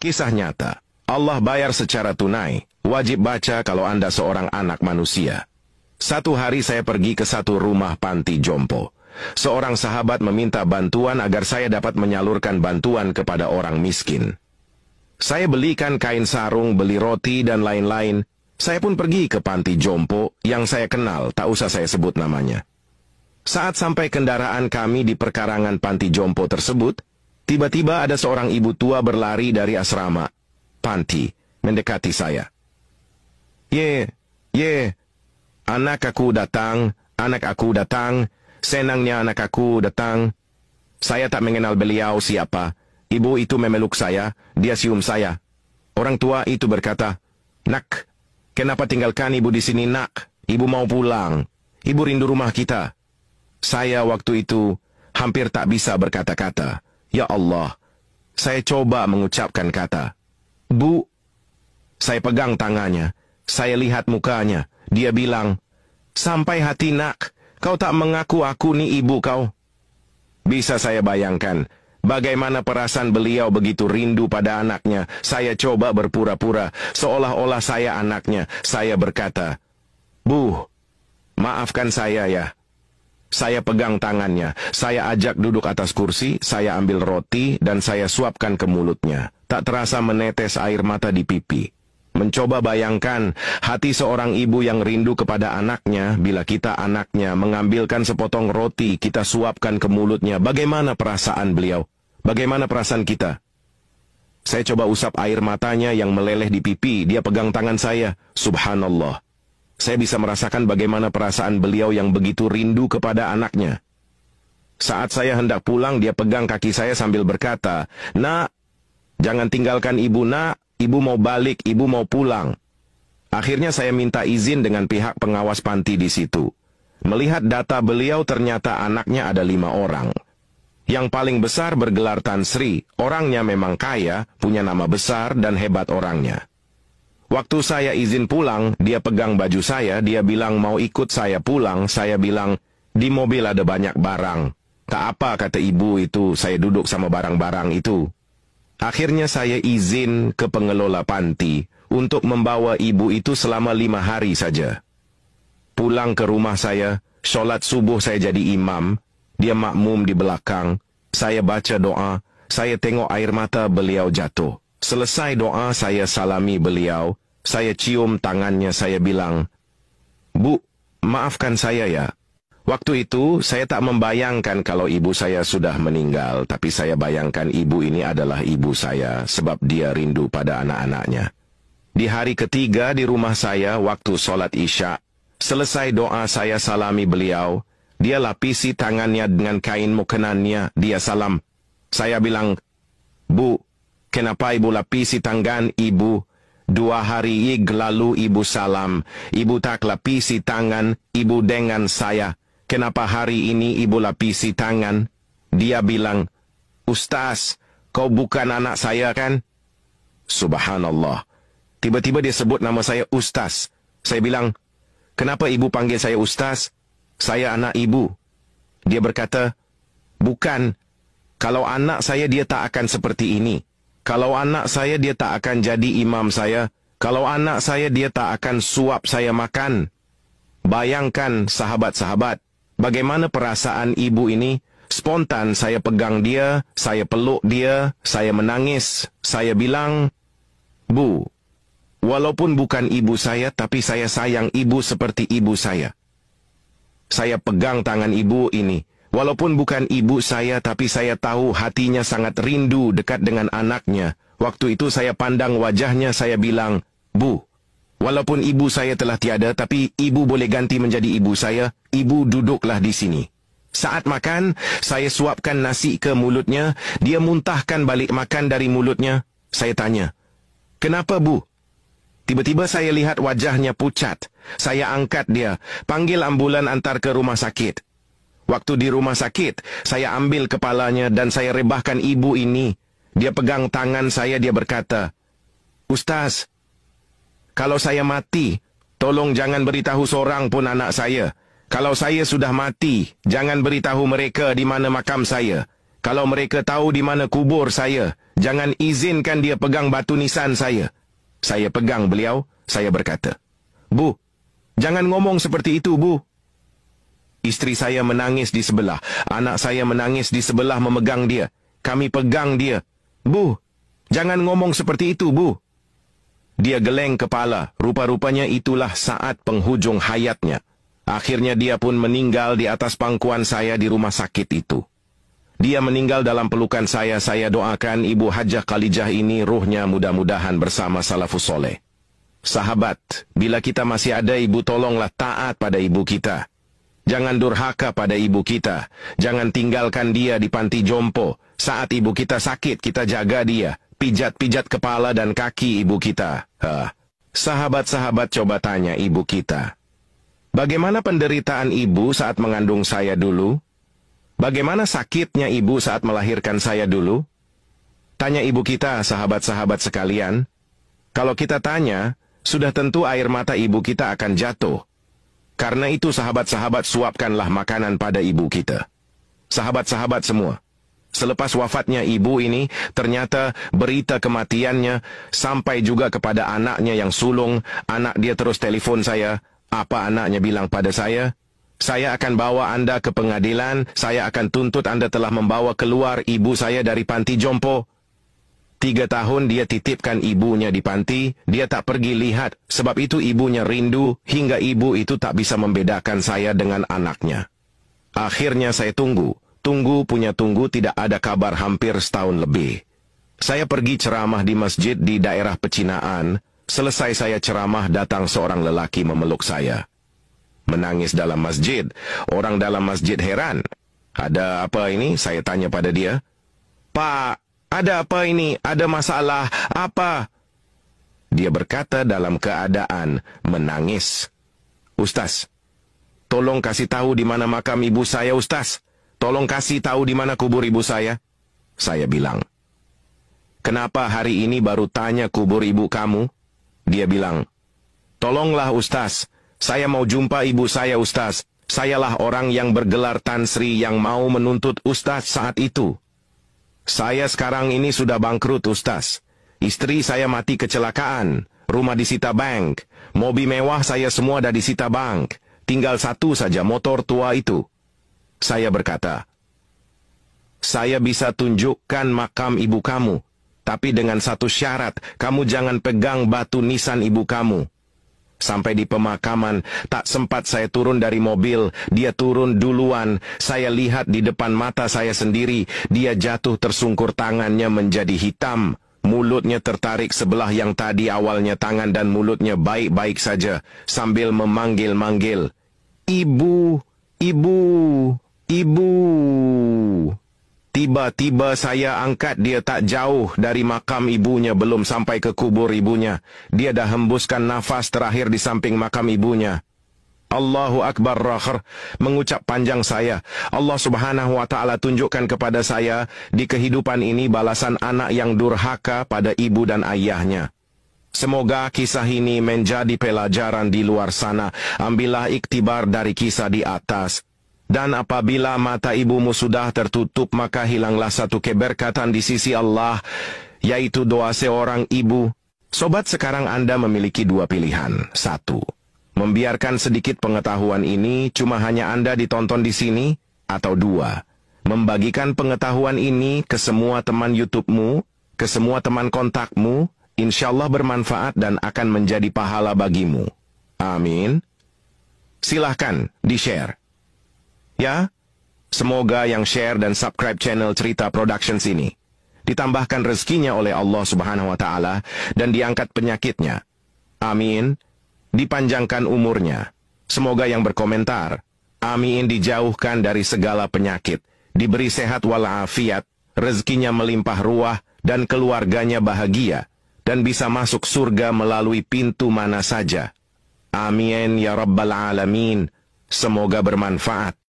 Kisah nyata. Allah bayar secara tunai. Wajib baca kalau Anda seorang anak manusia. Satu hari saya pergi ke satu rumah panti jompo. Seorang sahabat meminta bantuan agar saya dapat menyalurkan bantuan kepada orang miskin. Saya belikan kain sarung, beli roti, dan lain-lain. Saya pun pergi ke panti jompo yang saya kenal, tak usah saya sebut namanya. Saat sampai kendaraan kami di perkarangan panti jompo tersebut, tiba-tiba ada seorang ibu tua berlari dari asrama panti, mendekati saya. Ye, anak aku datang, senangnya anak aku datang. Saya tak mengenal beliau siapa. Ibu itu memeluk saya, dia cium saya. Orang tua itu berkata, "Nak, kenapa tinggalkan ibu di sini, nak? Ibu mau pulang. Ibu rindu rumah kita." Saya waktu itu hampir tak bisa berkata-kata. Ya Allah, saya coba mengucapkan kata, "Bu." Saya pegang tangannya, saya lihat mukanya. Dia bilang, "Sampai hati nak, kau tak mengaku aku ni ibu kau." Bisa saya bayangkan bagaimana perasaan beliau begitu rindu pada anaknya. Saya coba berpura-pura, seolah-olah saya anaknya. Saya berkata, "Bu, maafkan saya ya." Saya pegang tangannya, saya ajak duduk atas kursi, saya ambil roti, dan saya suapkan ke mulutnya. Tak terasa menetes air mata di pipi. Mencoba bayangkan hati seorang ibu yang rindu kepada anaknya, bila kita anaknya mengambilkan sepotong roti, kita suapkan ke mulutnya. Bagaimana perasaan beliau? Bagaimana perasaan kita? Saya coba usap air matanya yang meleleh di pipi, dia pegang tangan saya. Subhanallah. Saya bisa merasakan bagaimana perasaan beliau yang begitu rindu kepada anaknya. Saat saya hendak pulang, dia pegang kaki saya sambil berkata, "Nak, jangan tinggalkan ibu, nak. Ibu mau balik, ibu mau pulang." Akhirnya saya minta izin dengan pihak pengawas panti di situ. Melihat data beliau, ternyata anaknya ada 5 orang. Yang paling besar bergelar Tan Sri. Orangnya memang kaya, punya nama besar dan hebat orangnya. Waktu saya izin pulang, dia pegang baju saya, dia bilang mau ikut saya pulang. Saya bilang, "Di mobil ada banyak barang." "Tak apa," kata ibu itu, "saya duduk sama barang-barang itu." Akhirnya saya izin ke pengelola panti untuk membawa ibu itu selama 5 hari saja. Pulang ke rumah saya, sholat subuh saya jadi imam, dia makmum di belakang. Saya baca doa, saya tengok air mata beliau jatuh. Selesai doa, saya salami beliau, saya cium tangannya, saya bilang, "Bu, maafkan saya ya. Waktu itu, saya tak membayangkan kalau ibu saya sudah meninggal, tapi saya bayangkan ibu ini adalah ibu saya, sebab dia rindu pada anak-anaknya." Di hari ketiga di rumah saya, waktu sholat Isya, selesai doa saya salami beliau, dia lapisi tangannya dengan kain mukenannya, dia salam. Saya bilang, "Bu, kenapa ibu lapisi tangan ibu? 2 hari lalu ibu salam, ibu tak lapisi tangan ibu dengan saya. Kenapa hari ini ibu lapisi tangan?" Dia bilang, "Ustaz, kau bukan anak saya kan?" Subhanallah. Tiba-tiba dia sebut nama saya Ustaz. Saya bilang, "Kenapa ibu panggil saya Ustaz? Saya anak ibu." Dia berkata, "Bukan. Kalau anak saya dia tak akan seperti ini. Kalau anak saya dia tak akan jadi imam saya. Kalau anak saya dia tak akan suap saya makan." Bayangkan sahabat-sahabat, bagaimana perasaan ibu ini. Spontan saya pegang dia, saya peluk dia, saya menangis. Saya bilang, "Bu, walaupun bukan ibu saya, tapi saya sayang ibu seperti ibu saya." Saya pegang tangan ibu ini. Walaupun bukan ibu saya, tapi saya tahu hatinya sangat rindu dekat dengan anaknya. Waktu itu saya pandang wajahnya, saya bilang, "Bu, walaupun ibu saya telah tiada, tapi ibu boleh ganti menjadi ibu saya. Ibu duduklah di sini." Saat makan, saya suapkan nasi ke mulutnya. Dia muntahkan balik makan dari mulutnya. Saya tanya, "Kenapa, Bu?" Tiba-tiba saya lihat wajahnya pucat. Saya angkat dia, panggil ambulan antar ke rumah sakit. Waktu di rumah sakit, saya ambil kepalanya dan saya rebahkan ibu ini. Dia pegang tangan saya, dia berkata, "Ustaz, kalau saya mati, tolong jangan beritahu seorang pun anak saya. Kalau saya sudah mati, jangan beritahu mereka di mana makam saya. Kalau mereka tahu di mana kubur saya, jangan izinkan dia pegang batu nisan saya. Saya pegang beliau, saya berkata, Bu, jangan ngomong seperti itu, Bu. Istri saya menangis di sebelah, anak saya menangis di sebelah memegang dia. Kami pegang dia. Bu, jangan ngomong seperti itu, Bu. Dia geleng kepala, rupa-rupanya itulah saat penghujung hayatnya. Akhirnya dia pun meninggal di atas pangkuan saya di rumah sakit itu. Dia meninggal dalam pelukan saya doakan Ibu Hajjah Khalijah ini ruhnya mudah-mudahan bersama salafus soleh. Sahabat, bila kita masih ada ibu, tolonglah taat pada ibu kita. Jangan durhaka pada ibu kita. Jangan tinggalkan dia di panti jompo. Saat ibu kita sakit, kita jaga dia. Pijat-pijat kepala dan kaki ibu kita. Sahabat-sahabat coba tanya ibu kita. Bagaimana penderitaan ibu saat mengandung saya dulu? Bagaimana sakitnya ibu saat melahirkan saya dulu? Tanya ibu kita, sahabat-sahabat sekalian. Kalau kita tanya, sudah tentu air mata ibu kita akan jatuh. Karena itu sahabat-sahabat, suapkanlah makanan pada ibu kita. Sahabat-sahabat semua, selepas wafatnya ibu ini, ternyata berita kematiannya sampai juga kepada anaknya yang sulung. Anak dia terus telepon saya. Apa anaknya bilang pada saya? Saya akan bawa Anda ke pengadilan, saya akan tuntut Anda telah membawa keluar ibu saya dari panti jompo. 3 tahun dia titipkan ibunya di panti, dia tak pergi lihat, sebab itu ibunya rindu, hingga ibu itu tak bisa membedakan saya dengan anaknya. Akhirnya saya tunggu punya tunggu, tidak ada kabar hampir setahun lebih. Saya pergi ceramah di masjid di daerah Pecinaan, selesai saya ceramah datang seorang lelaki memeluk saya. Menangis dalam masjid. Orang dalam masjid heran. Ada apa ini? Saya tanya pada dia. Pak, ada apa ini? Ada masalah apa? Dia berkata dalam keadaan menangis. Ustaz, tolong kasih tahu di mana makam ibu saya, Ustaz. Tolong kasih tahu di mana kubur ibu saya. Saya bilang, kenapa hari ini baru tanya kubur ibu kamu? Dia bilang, tolonglah Ustaz. Saya mau jumpa ibu saya, Ustaz. Sayalah orang yang bergelar Tan Sri yang mau menuntut Ustaz saat itu. Saya sekarang ini sudah bangkrut, Ustaz. Istri saya mati kecelakaan. Rumah disita bank. Mobil mewah saya semua dah disita bank. Tinggal satu saja, motor tua itu. Saya berkata, saya bisa tunjukkan makam ibu kamu. Tapi dengan satu syarat, kamu jangan pegang batu nisan ibu kamu. Sampai di pemakaman, tak sempat saya turun dari mobil, dia turun duluan. Saya lihat di depan mata saya sendiri, dia jatuh tersungkur, tangannya menjadi hitam. Mulutnya tertarik sebelah yang tadi awalnya tangan dan mulutnya baik-baik saja, sambil memanggil-manggil, Ibu, Ibu, Ibu. Tiba-tiba saya angkat dia tak jauh dari makam ibunya, belum sampai ke kubur ibunya. Dia dah hembuskan nafas terakhir di samping makam ibunya. Allahu Akbar rakhir, mengucap panjang saya. Allah Subhanahu wa Ta'ala tunjukkan kepada saya di kehidupan ini balasan anak yang durhaka pada ibu dan ayahnya. Semoga kisah ini menjadi pelajaran di luar sana. Ambillah iktibar dari kisah di atas. Dan apabila mata ibumu sudah tertutup, maka hilanglah satu keberkatan di sisi Allah, yaitu doa seorang ibu. Sobat, sekarang Anda memiliki 2 pilihan. 1. Membiarkan sedikit pengetahuan ini cuma hanya Anda ditonton di sini. Atau 2. Membagikan pengetahuan ini ke semua teman YouTube-mu, ke semua teman kontakmu, insyaallah bermanfaat dan akan menjadi pahala bagimu. Amin. Silahkan di-share. Ya, semoga yang share dan subscribe channel Cerita Productions ini ditambahkan rezekinya oleh Allah Subhanahu wa Ta'ala dan diangkat penyakitnya. Amin. Dipanjangkan umurnya. Semoga yang berkomentar, amin, dijauhkan dari segala penyakit, diberi sehat walafiat, rezekinya melimpah ruah dan keluarganya bahagia dan bisa masuk surga melalui pintu mana saja. Amin ya Rabbal Alamin. Semoga bermanfaat.